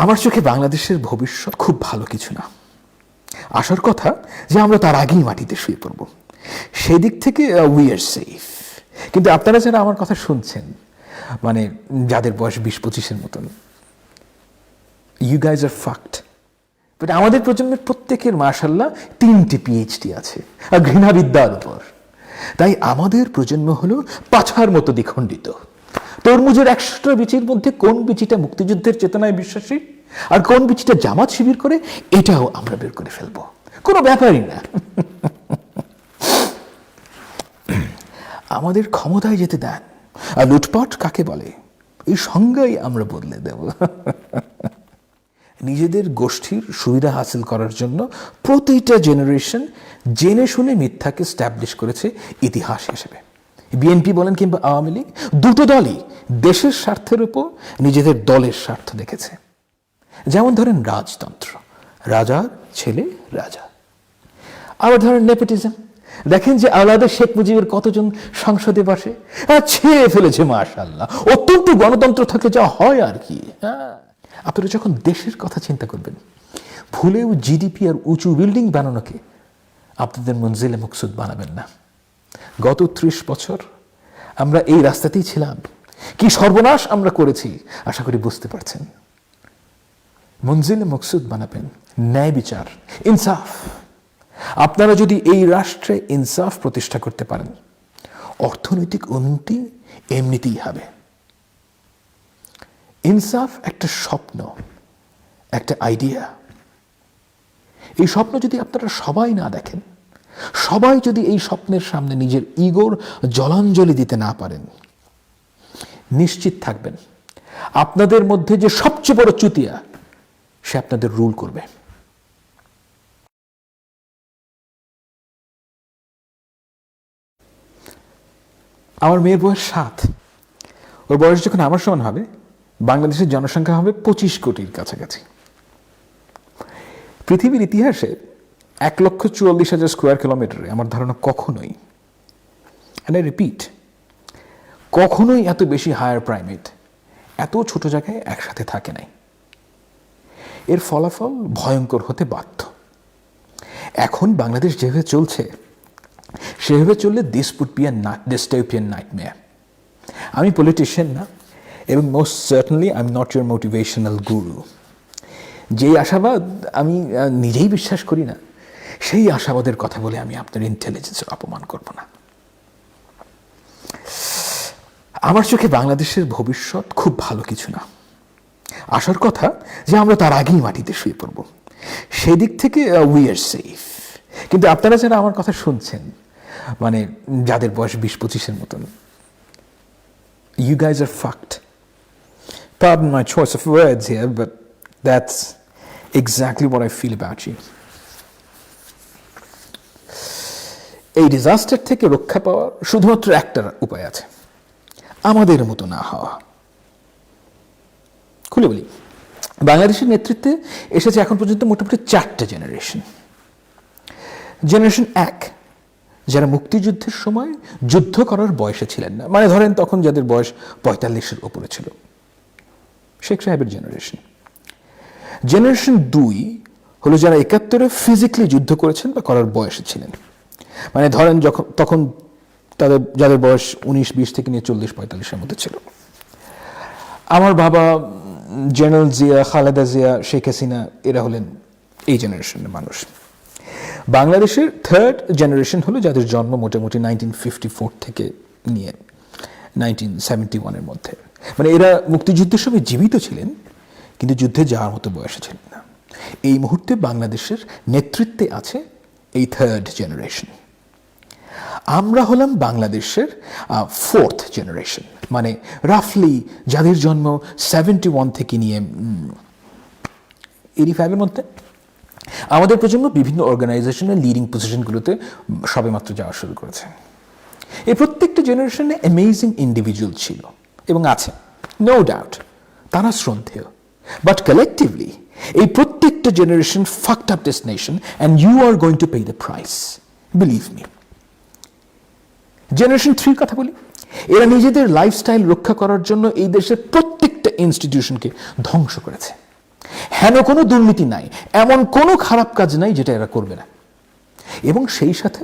আমার চোখে বাংলাদেশের ভবিষ্যৎ খুব ভালো কিছু না। আসার কথা যে আমরা তার আগেই মাটিতে শুয়ে পড়ব, সেদিক থেকে উই আর সেফ। কিন্তু আপনারা যারা আমার কথা শুনছেন, মানে যাদের বয়স 20-25-এর মতন, you guys are fucked. But আমাদের প্রজন্মের প্রত্যেকের মাশাল্লাহ 3টে PhD আছে, আর ঘৃণাবিদ্যার উপর। তাই আমাদের প্রজন্ম হলো পাছার মতো দ্বিখণ্ডিত। তরমুজের 100টা বিচির মধ্যে কোন বিচিটা মুক্তিযুদ্ধের চেতনায় বিশ্বাসী আর কোন বিচিটা জামাত শিবির করে, এটাও আমরা বের করে ফেলবো, কোনো ব্যাপারই না। আমাদের ক্ষমতায় যেতে দেন, আর লুটপাট কাকে বলে এই সংজ্ঞাই আমরা বদলে দেব। নিজেদের গোষ্ঠীর সুবিধা হাসিল করার জন্য প্রতিটা জেনারেশন জেনে শুনে মিথ্যাকে স্ট্যাবলিশ করেছে ইতিহাস হিসেবে। বিএনপি বলেন কিংবা আওয়ামী লীগ, দুটো দলই দেশের স্বার্থের উপর নিজেদের দলের স্বার্থ দেখেছে। যেমন ধরেন রাজতন্ত্র, রাজার ছেলে রাজা। আবার ধরেন নেপোটিজম, দেখেন যে আলাদা শেখ মুজিবের কতজন সংসদে বসে, ছেয়ে ফেলেছে মাশাআল্লাহ। অত্যন্ত গণতন্ত্র থাকলে যা হয় আর কি। আপনারা যখন দেশের কথা চিন্তা করবেন, ভুলেও জিডিপি আর উঁচু বিল্ডিং বানানোকে আপনাদের মঞ্জিলে মকসুদ বানাবেন না। গত 30 বছর আমরা এই রাস্তাতেই ছিলাম, কি সর্বনাশ আমরা করেছি আশা করি বুঝতে পারছেন। মঞ্জিলে মকসুদ বানাবেন ন্যায় বিচার, ইনসাফ। আপনারা যদি এই রাষ্ট্রে ইনসাফ প্রতিষ্ঠা করতে পারেন, অর্থনৈতিক উন্নতি এমনিতেই হবে। ইনসাফ একটা স্বপ্ন, একটা আইডিয়া। এই স্বপ্ন যদি আপনারা সবাই না দেখেন, সবাই যদি এই স্বপ্নের সামনে নিজের ইগোর জলাঞ্জলি দিতে না পারেন, নিশ্চিত থাকবেন আপনাদের মধ্যে যে সবচেয়ে বড় চুতিয়া, সে আপনাদের রুল করবে। আমার মেয়ের বয়স 7। ওর বয়স যখন আমার সমান হবে, বাংলাদেশের জনসংখ্যা হবে 25 কোটির কাছাকাছি। পৃথিবীর ইতিহাসে 1,44,000 স্কোয়ার কিলোমিটারে আমার ধারণা কখনোই, and I repeat, কখনোই এত বেশি হায়ার প্রাইমেট এত ছোট জায়গায় একসাথে থাকে নাই। এর ফলাফল ভয়ঙ্কর হতে বাধ্য। এখন বাংলাদেশ যেভাবে চলছে, সেভাবে চললে this would be a dystopian nightmare. আমি পলিটিশিয়ান না, এবং most certainly I am not your motivational guru. যেই আশাবাদ আমি নিজেই বিশ্বাস করি না, সেই আশাবাদের কথা বলে আমি আপনার ইন্টেলিজেন্সের অপমান করব না। আমার চোখে বাংলাদেশের ভবিষ্যৎ খুব ভালো কিছু না। আসার কথা যে আমরা তার আগেই মাটিতে শুয়ে পড়ব, সেদিক থেকে উই আর সেফ। কিন্তু আপনারা যারা আমার কথা শুনছেন, মানে যাদের বয়স 20-25-এর মতন, you guys are fucked. Pardon my choice of words here, but that's exactly what I feel about you. এই ডিজাস্টার থেকে রক্ষা পাওয়ার শুধুমাত্র একটা উপায় আছে, আমাদের মতো না হওয়া। খুলে বলি, বাংলাদেশের নেতৃত্বে এসেছে এখন পর্যন্ত মোটামুটি 4টে জেনারেশন। জেনারেশন 1, যারা মুক্তিযুদ্ধের সময় যুদ্ধ করার বয়সে ছিলেন না, মানে ধরেন তখন যাদের বয়স 45-এর উপরে ছিল, শেখ সাহেবের জেনারেশন। জেনারেশন 2 হলো যারা 71-এ ফিজিক্যালি যুদ্ধ করেছেন বা করার বয়সে ছিলেন, মানে ধরেন তখন যাদের বয়স 19-20 থেকে নিয়ে 40-45-এর মধ্যে ছিল। আমার বাবা, জেনারেল জিয়া, খালেদা জিয়া, শেখ হাসিনা, এরা হলেন এই জেনারেশনের মানুষ। বাংলাদেশের 3rd জেনারেশন হলো যাদের জন্ম মোটামুটি 1954 থেকে নিয়ে 1971-এর মধ্যে, মানে এরা মুক্তিযুদ্ধের সময় জীবিত ছিলেন কিন্তু যুদ্ধে যাওয়ার মতো বয়সে ছিলেন না। এই মুহূর্তে বাংলাদেশের নেতৃত্বে আছে এই 3rd জেনারেশন। আমরা হলাম বাংলাদেশের 4th জেনারেশন, মানে রাফলি যাদের জন্ম 71 থেকে নিয়ে 85-এর মধ্যে। আমাদের প্রজন্ম বিভিন্ন অর্গানাইজেশনের লিডিং পজিশনগুলোতে সবেমাত্র যাওয়া শুরু করেছে। এই প্রত্যেকটা জেনারেশনে অ্যামেজিং ইন্ডিভিজুয়াল ছিল এবং আছে, নো ডাউট, তারা শ্রদ্ধেয়। বাট কালেকটিভলি এই প্রত্যেকটা generation fucked up this nation and you are going to pay the price, believe me. Generation 3 কথা বলি, এরা নিজেদের লাইফস্টাইল রক্ষা করার জন্য এই দেশের প্রত্যেকটা ইনস্টিটিউশনকে ধ্বংস করেছে। হেন কোনো দুর্নীতি নাই, এমন কোনো খারাপ কাজ নাই যেটা এরা করবে না। এবং সেই সাথে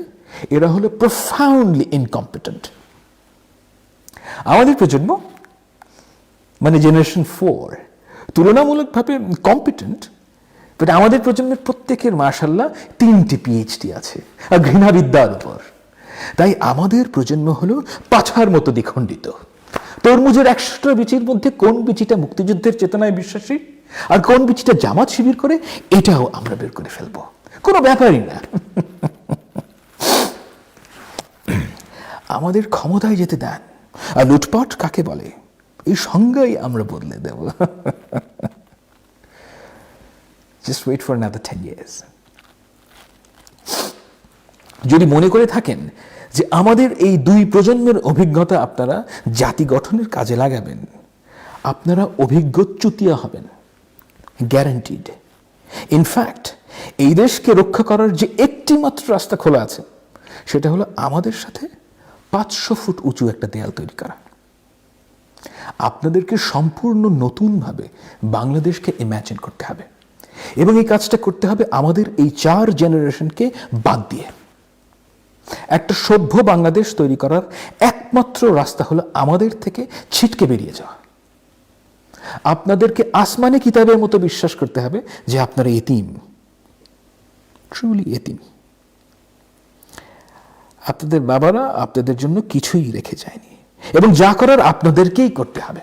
এরা হলো প্রফাউন্ডলি ইনকম্পিটেন্ট। আমাদের প্রজন্ম মানে জেনারেশন 4 তুলনামূলকভাবে কম্পিটেন্ট, বাট আমাদের প্রজন্মের প্রত্যেকের মাশাআল্লাহ 3টি পিএইচডি আছে আর ঘৃণাবিদ্যার উপর। তাই আমাদের প্রজন্ম হলো পাছার মতো দ্বিখণ্ডিত। তরমুজের 100টা বিচির মধ্যে কোন বিচিটা মুক্তিযুদ্ধের চেতনায় বিশ্বাসী আর কোন বিচিটা জামাত শিবির করে, এটাও আমরা বের করে ফেলবো, কোনো ব্যাপারই না। আমাদের ক্ষমতায় যেতে দেন, আর লুটপাট কাকে বলে এই সংজ্ঞাই আমরা বদলে দেব। Just wait for another 10 years. যদি মনে করে থাকেন যে আমাদের এই 2 প্রজন্মের অভিজ্ঞতা আপনারা জাতি গঠনের কাজে লাগাবেন, আপনারা অভিজ্ঞ চুতিয়া হবেন, গ্যারান্টিড। ইনফ্যাক্ট এই দেশকে রক্ষা করার যে একটি মাত্র রাস্তা খোলা আছে, সেটা হলো আমাদের সাথে 500 ফুট উঁচু একটা দেয়াল তৈরি করা। আপনাদেরকে সম্পূর্ণ নতুনভাবে বাংলাদেশকে ইম্যাজিন করতে হবে, এবং এই কাজটা করতে হবে আমাদের এই 4 জেনারেশনকে বাদ দিয়ে। একটা সভ্য বাংলাদেশ তৈরি করার একমাত্র রাস্তা হলো আমাদের থেকে ছিটকে বেরিয়ে যাওয়া। আপনাদেরকে আসমানি কিতাবের মতো বিশ্বাস করতে হবে যে আপনারা এতিম, ট্রুলি এতিম। আপনাদের বাবারা আপনাদের জন্য কিছুই রেখে যায়নি, এবং যা করার আপনাদেরকেই করতে হবে।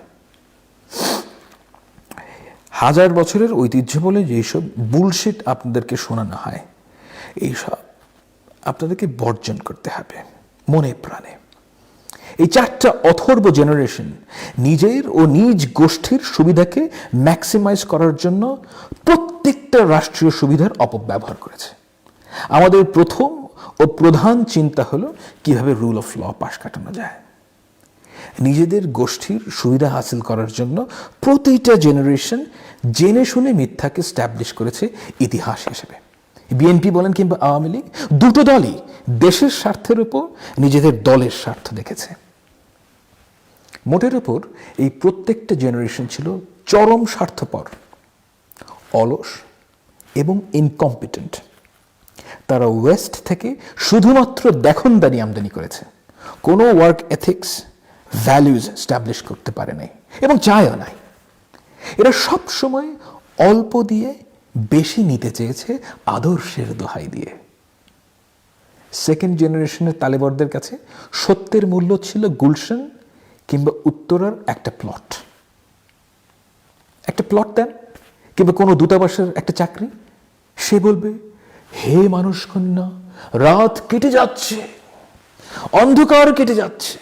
1000 বছরের ঐতিহ্য বলে যেসব বুলশিট আপনাদেরকে শোনানো হয়, এইসব আপনাদেরকে বর্জন করতে হবে মনে প্রাণে। এই 4টা অথর্ব জেনারেশন নিজের ও নিজ গোষ্ঠীর সুবিধাকে ম্যাক্সিমাইজ করার জন্য প্রত্যেকটা রাষ্ট্রীয় সুবিধার অপব্যবহার করেছে। আমাদের প্রথম ও প্রধান চিন্তা হলো কিভাবে রুল অফ ল পাশ কাটানো যায়। নিজেদের গোষ্ঠীর সুবিধা হাসিল করার জন্য প্রতিটা জেনারেশন জেনে শুনে মিথ্যাকে স্ট্যাবলিশ করেছে ইতিহাস হিসেবে। বিএনপি বলেন কিংবা আওয়ামী লীগ, দুটো দলই দেশের স্বার্থের উপর নিজেদের দলের স্বার্থ দেখেছে। মোটের উপর এই প্রত্যেকটা জেনারেশন ছিল চরম স্বার্থপর, অলস এবং ইনকম্পিটেন্ট। তারা ওয়েস্ট থেকে শুধুমাত্র দেখনদারি আমদানি করেছে, কোনো ওয়ার্ক এথিক্স, ভ্যালুজ স্ট্যাবলিশ করতে পারে নাই এবং চায়ও নাই। এরা সব সময় অল্প দিয়ে বেশি নিতে চেয়েছে আদর্শের দোহাই দিয়ে। সেকেন্ড জেনারেশনের তালেবরদের কাছে সত্যের মূল্য ছিল গুলশান কিংবা উত্তরার একটা প্লট। একটা প্লট দেন কিংবা কোনো দূতাবাসের একটা চাকরি, সে বলবে, হে মানুষ কন্যা, রাত কেটে যাচ্ছে, অন্ধকার কেটে যাচ্ছে,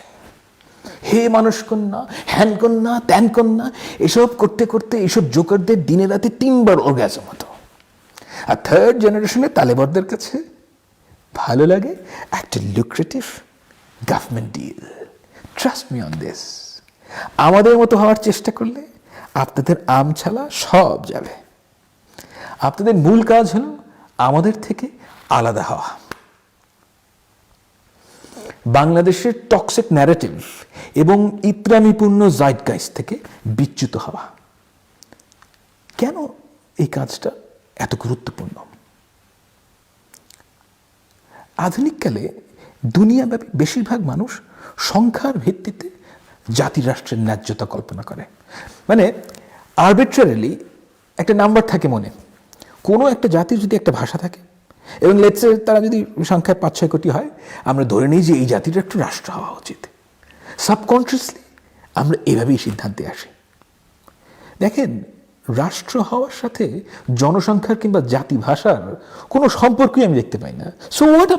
হে মানুষ কন্যা, হ্যান কন্যা, ত্যান কন্যা, এসব করতে করতে এইসব জোকারদের দিনে রাতে 3 বার অর্গাজম হতো। আর থার্ড জেনারেশনের তালেবরদের কাছে ভালো লাগে একটা lucrative government deal. Trust me on this. আমাদের মতো হওয়ার চেষ্টা করলে আপনাদের আমছালা সব যাবে। আপনাদের মূল কাজ হলো আমাদের থেকে আলাদা হওয়া, বাংলাদেশের টক্সিক ন্যারেটিভ এবং ইত্রামিপূর্ণ জাইটগাইস্ট থেকে বিচ্যুত হওয়া। কেন এই কাজটা এত গুরুত্বপূর্ণ? আধুনিককালে দুনিয়াব্যাপী বেশিরভাগ মানুষ সংখ্যার ভিত্তিতে জাতি রাষ্ট্রের ন্যায্যতা কল্পনা করে। মানে আরবিট্রারিলি একটা নাম্বার থাকে মনে, কোনো একটা জাতির যদি একটা ভাষা থাকে এবং লেটসে তারা যদি সংখ্যায় 5-6 কোটি হয়, আমরা ধরে নিই যে এই জাতির একটা রাষ্ট্র হওয়া উচিত। সাবকনশিয়াসলি আমরা এভাবেই সিদ্ধান্তে আসি। দেখেন, রাষ্ট্র হওয়ার সাথে জনসংখ্যার কিংবা জাতি ভাষার কোনো সম্পর্কই আমি দেখতে পাই না। সো হোয়াট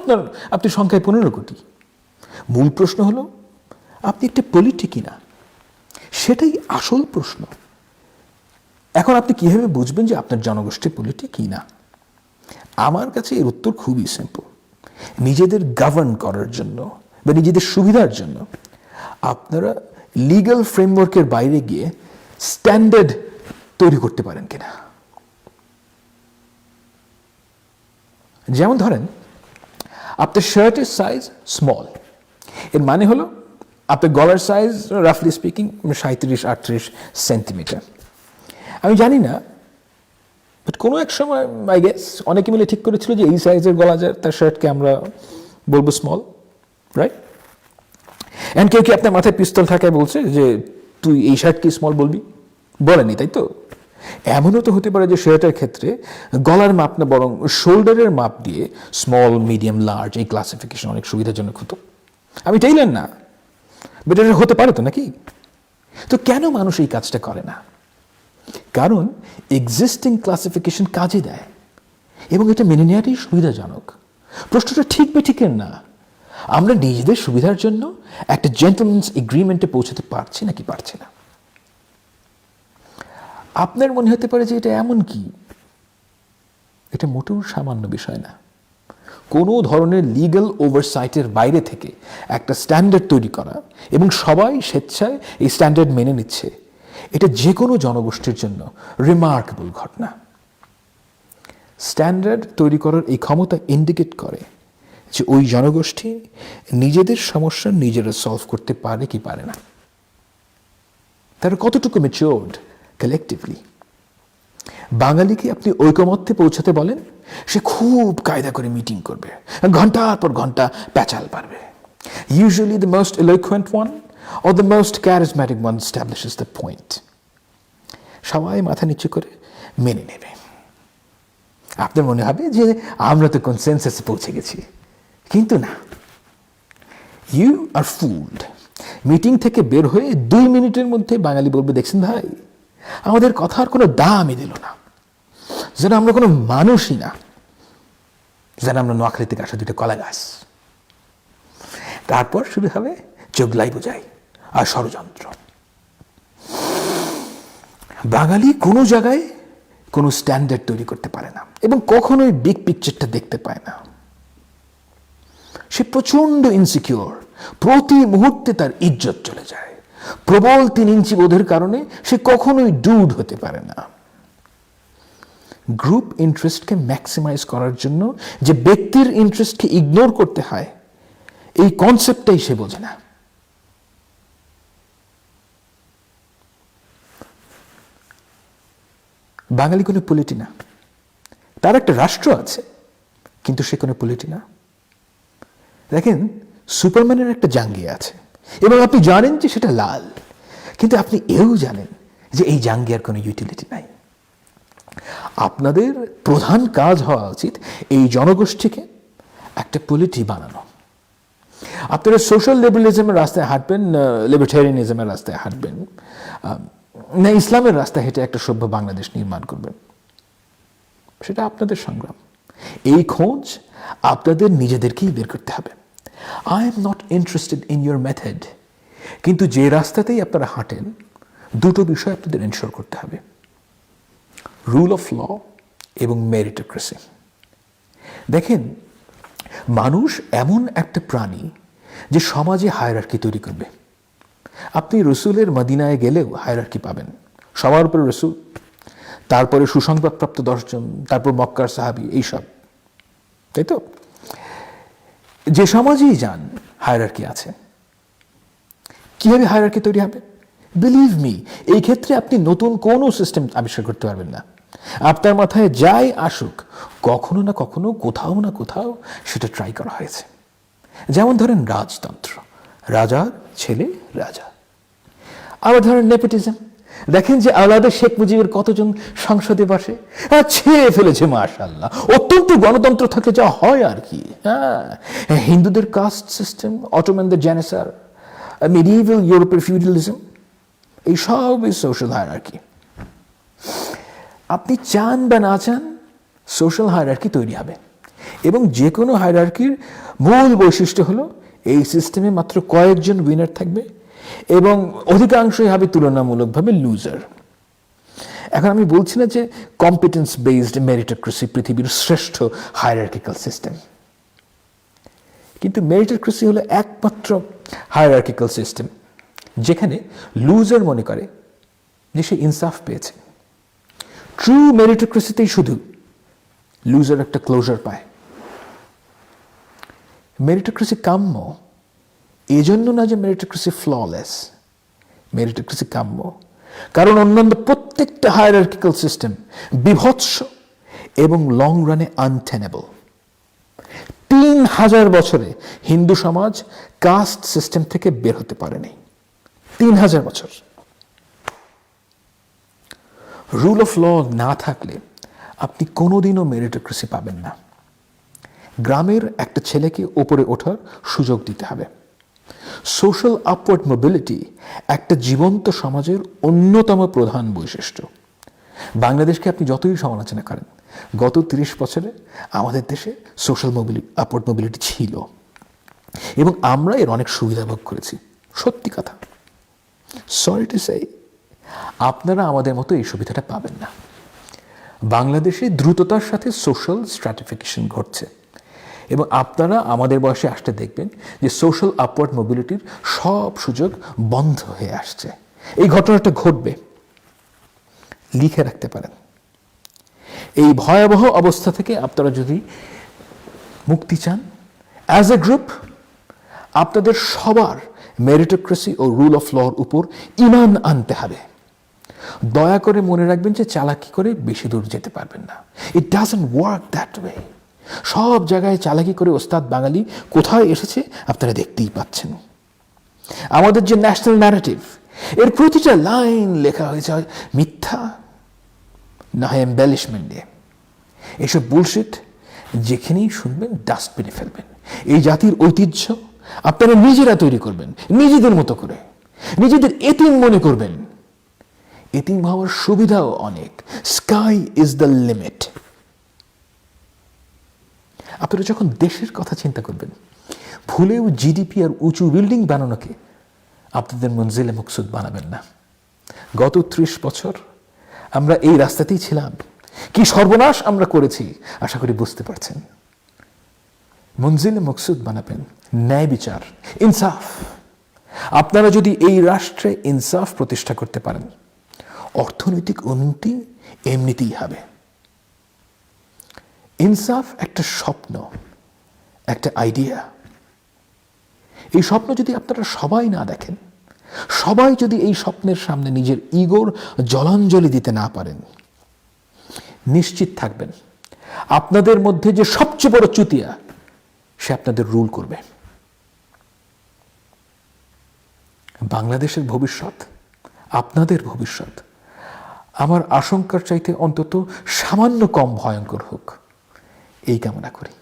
আপনি সংখ্যায় 15 কোটি? মূল প্রশ্ন হলো আপনি একটা পলিটি কিনা, সেটাই আসল প্রশ্ন। এখন আপনি কিভাবে বুঝবেন যে আপনার জনগোষ্ঠী পলিটি কিনা? আমার কাছে এর উত্তর খুবই সিম্পল। নিজেদের গভর্ন করার জন্য বা নিজেদের সুবিধার জন্য আপনারা লিগ্যাল ফ্রেমওয়ার্কের বাইরে গিয়ে স্ট্যান্ডার্ড তৈরি করতে পারেন কিনা। যেমন ধরেন, আপনার শার্টের সাইজ স্মল, এর মানে হলো আপনার গলার সাইজ রাফলি স্পিকিং 37-38 সেন্টিমিটার। আমি জানি না বাট কোনো এক সময় আই গেস অনেকে মিলে ঠিক করেছিল যে এই সাইজের গলা যায় তার শার্টকে আমরা বলবো স্মল, রাইট? অ্যান্ড কেউ কি আপনার মাথায় পিস্তল ঠাকায় বলছে যে তুই এই শার্টকে স্মল বলবি? বলেনি, তাই তো? এমনও তো হতে পারে যে শার্টের ক্ষেত্রে গলার মাপ না বরং শোল্ডারের মাপ দিয়ে স্মল, মিডিয়াম, লার্জ এই ক্লাসিফিকেশন অনেক সুবিধাজনক হতো। আমি টেইলার না, বাট এটা হতে পারে তো, নাকি? তো কেন মানুষ এই কাজটা করে না? কারণ এক্সিস্টিং ক্লাসিফিকেশন কাজে দেয় এবং এটা মেনে নেওয়াটাই সুবিধাজনক। প্রশ্নটা ঠিক বা ঠিকের না, আমরা নিজেদের সুবিধার জন্য একটা জেন্টলম্যানস এগ্রিমেন্টে পৌঁছতে পারছি নাকি পারছি না। আপনার মনে হতে পারে যে এটা এমন কি, এটা মোটেও সামান্য বিষয় না। কোনো ধরনের লিগ্যাল ওভারসাইটের বাইরে থেকে একটা স্ট্যান্ডার্ড তৈরি করা এবং সবাই স্বেচ্ছায় এই স্ট্যান্ডার্ড মেনে নিচ্ছে, এটা যে কোনো জনগোষ্ঠীর জন্য রিমার্কেবল ঘটনা। স্ট্যান্ডার্ড তৈরি করার এই ক্ষমতা ইন্ডিকেট করে যে ওই জনগোষ্ঠী নিজেদের সমস্যা নিজেরা সলভ করতে পারে কি পারে না, তারা কতটুকু ম্যাচিওরড কালেকটিভলি। বাঙালিকে আপনি ঐকমত্যে পৌঁছাতে বলেন, সে খুব কায়দা করে মিটিং করবে, ঘন্টার পর ঘন্টা প্যাচাল পারবে। Usually the most eloquent one or the most charismatic one establishes the point. সবাই মাথা নিচু করে মেনে নেবে। আপনার মনে হবে যে আমরা তো কনসেনসাসে পৌঁছে গেছি, কিন্তু না, ইউ আর ফুলড। মিটিং থেকে বের হয়ে 2 মিনিটের মধ্যে বাঙালি বলবে, দেখছেন ভাই, আমাদের কথার কোনো দামই দিল না, যেন আমরা কোনো মানুষই না, যেন আমরা নোয়াখালী থেকে আসা দুটো কলা গাছ। তারপর শুরু হবে চোগলাই বোঝাই আর ষড়যন্ত্র। বাঙালি কোনো জায়গায় কোনো স্ট্যান্ডার্ড তৈরি করতে পারে না এবং কখনোই বিগ পিকচারটা দেখতে পায় না। সে প্রচন্ড ইনসিকিউর, প্রতি মুহূর্তে তার ইজ্জত চলে যায়। প্রবল 3 ইঞ্চি বোধের কারণে সে কখনোই ডুড হতে পারে না। গ্রুপ ইন্টারেস্টকে ম্যাক্সিমাইজ করার জন্য যে ব্যক্তির ইন্টারেস্টকে ইগনোর করতে হয়, এই কনসেপ্টটাই সে বোঝে না। বাঙালি কোনো পলিটি না, তার একটা রাষ্ট্র আছে, কিন্তু সে কোনো পলিটি না। দেখেন, সুপারম্যানের একটা জাঙ্গিয়া আছে এবং আপনি জানেন যে সেটা লাল, কিন্তু আপনি এও জানেন যে এই জাঙ্গিয়ার কোনো ইউটিলিটি নাই। আপনাদের প্রধান কাজ হওয়া উচিত এই জনগোষ্ঠীকে একটা পলিটি বানানো। আপনারা সোশ্যাল লিবারালিজমের রাস্তায় হাঁটবেন, লিবার্টেরিয়ানিজমের রাস্তায় হাঁটবেন, না ইসলামের রাস্তায় হেঁটে একটা সভ্য বাংলাদেশ নির্মাণ করবেন, সেটা আপনাদের সংগ্রাম। এই খোঁজ আপনাদের নিজেদেরকেই বের করতে হবে। I am not interested in your method, কিন্তু যে রাস্তাতেই আপনারা হাঁটেন, দুটো বিষয় আপনাদের এনশিওর করতে হবে: রুল অফ ল এবং মেরিটোক্রেসি। দেখেন, মানুষ এমন একটা প্রাণী যে সমাজে হায়ারার্কি তৈরি করবে। আপনি রসুলের মদিনায় গেলেও হায়ারার্কি পাবেন। সবার উপরে রসুল, তারপরে সুসংবাদপ্রাপ্ত 10 জন, তারপর মক্কার সাহাবি, এইসব, তাই তো? যে সমাজেই যান হায়ারার্কি আছে। কিভাবে হায়ারার্কি তৈরি হবে? বিলিভ মি, এই ক্ষেত্রে আপনি নতুন কোনো সিস্টেম আবিষ্কার করতে পারবেন না। আপনার মাথায় যাই আসুক, কখনো না কখনো, কোথাও না কোথাও সেটা ট্রাই করা হয়েছে। যেমন ধরেন রাজতন্ত্র, রাজার ছেলে রাজা। আবার ধরেন নেপোটিজম। দেখেন যে আওলাদে শেখ মুজিবের কতজন সংসদে বসে, ছেড়ে ফেলেছে মাশাআল্লাহ। অত্যন্ত গণতন্ত্র থাকলে যা হয় আর কি। হিন্দুদের কাস্ট সিস্টেম, অটোম্যানদের জেনেসার, মিডিয়েভাল ইউরোপের ফিউডালিজম, এই সবই সোশ্যাল হায়ারার্কি। আপনি চান বা না চান, সোশ্যাল হায়ারার্কি তৈরি হবে এবং যে কোনো হায়ারার্কির মূল বৈশিষ্ট্য হলো এই সিস্টেমে মাত্র কয়েকজন উইনার থাকবে এবং অধিকাংশই হবে তুলনামূলকভাবে লুজার। এখন আমি বলছি না যে কম্পিটেন্স বেসড মেরিটোক্রেসি পৃথিবীর শ্রেষ্ঠ হায়ারার্কিক্যাল সিস্টেম, কিন্তু মেরিটোক্রেসি হলো একমাত্র হায়ারার্কিক্যাল সিস্টেম যেখানে লুজার মনে করে যে সে ইনসাফ পেয়েছে। ট্রু মেরিটোক্রেসিতেই শুধু লুজার একটা ক্লোজার পায়। মেরিটোক্রেসি কাম্য এজন্য না যে মেরিটোক্রেসি ফ্ললেস, মেরিটোক্রেসি কাম্য কারণ অন্যান্য প্রত্যেকটা হায়ারার্কিক্যাল সিস্টেম বিভৎস এবং লং রানে আনটেনেবল। 3000 বছরে হিন্দু সমাজ কাস্ট সিস্টেম থেকে বের হতে পারেনি। 3000 বছর। রুল অফ ল না থাকলে আপনি কোনোদিনও মেরিটোক্রেসি পাবেন না। গ্রামের একটা ছেলেকে ওপরে ওঠার সুযোগ দিতে হবে। সোশ্যাল আপওয়ার্ড মোবিলিটি একটা জীবন্ত সমাজের অন্যতম প্রধান বৈশিষ্ট্য। বাংলাদেশকে আপনি যতই সমালোচনা করেন, গত 30 বছরে আমাদের দেশে সোশ্যাল আপওয়ার্ড মোবিলিটি ছিল এবং আমরা এর অনেক সুবিধা ভোগ করেছি। সত্যি কথা, সরি টু সে, আপনারা আমাদের মতো এই সুবিধাটা পাবেন না। বাংলাদেশে দ্রুততার সাথে সোশ্যাল স্ট্র্যাটিফিকেশন ঘটছে এবং আপনারা আমাদের বয়সে আসতে দেখবেন যে সোশ্যাল আপওয়ার্ড মোবিলিটির সব সুযোগ বন্ধ হয়ে আসছে। এই ঘটনাটা ঘটবে, লিখে রাখতে পারেন। এই ভয়াবহ অবস্থা থেকে আপনারা যদি মুক্তি চান, অ্যাজ এ গ্রুপ আপনাদের সবার মেরিটোক্রেসি ও রুল অফ লর উপর ঈমান আনতে হবে। দয়া করে মনে রাখবেন যে চালাকি করে বেশি দূর যেতে পারবেন না। It doesn't work that way. সব জায়গায় চালাকি করে ওস্তাদ বাঙালি কোথায় এসেছে আপনারা দেখতেই পাচ্ছেন। আমাদের যে ন্যাশনাল ন্যারেটিভ, এর প্রতিটা লাইন লেখা হয়েছে মিথ্যা না হয় এমবেলিশমেন্ট দিয়ে। এসব বুলশিট যেখানেই শুনবেন ডাস্টবিনে ফেলবেন। এই জাতির ঐতিহ্য আপনারা নিজেরা তৈরি করবেন, নিজেদের মতো করে, নিজেদের এতিম মনে করবেন। এতিম হওয়ার সুবিধাও অনেক। Sky is the limit. আপনারা যখন দেশের কথা চিন্তা করবেন, ভুলেও জিডিপি আর উঁচু বিল্ডিং বানানোকে আপনাদের মঞ্জিলে মকসুদ বানাবেন না। গত 30 বছর আমরা এই রাস্তাতেই ছিলাম। কি সর্বনাশ আমরা করেছি আশা করি বুঝতে পারছেন। মঞ্জিলে মকসুদ বানাবেন ন্যায় বিচার, ইনসাফ। আপনারা যদি এই রাষ্ট্রে ইনসাফ প্রতিষ্ঠা করতে পারেন, অর্থনৈতিক উন্নতি এমনিতেই হবে। ইনসাফ একটা স্বপ্ন, একটা আইডিয়া। এই স্বপ্ন যদি আপনারা সবাই না দেখেন, সবাই যদি এই স্বপ্নের সামনে নিজের ইগোর জলাঞ্জলি দিতে না পারেন, নিশ্চিত থাকবেন আপনাদের মধ্যে যে সবচেয়ে বড় চুতিয়া সে আপনাদের রুল করবে। বাংলাদেশের ভবিষ্যৎ, আপনাদের ভবিষ্যৎ আমার আশঙ্কার চাইতে অন্তত সামান্য কম ভয়ঙ্কর হোক, এই কামনা করি।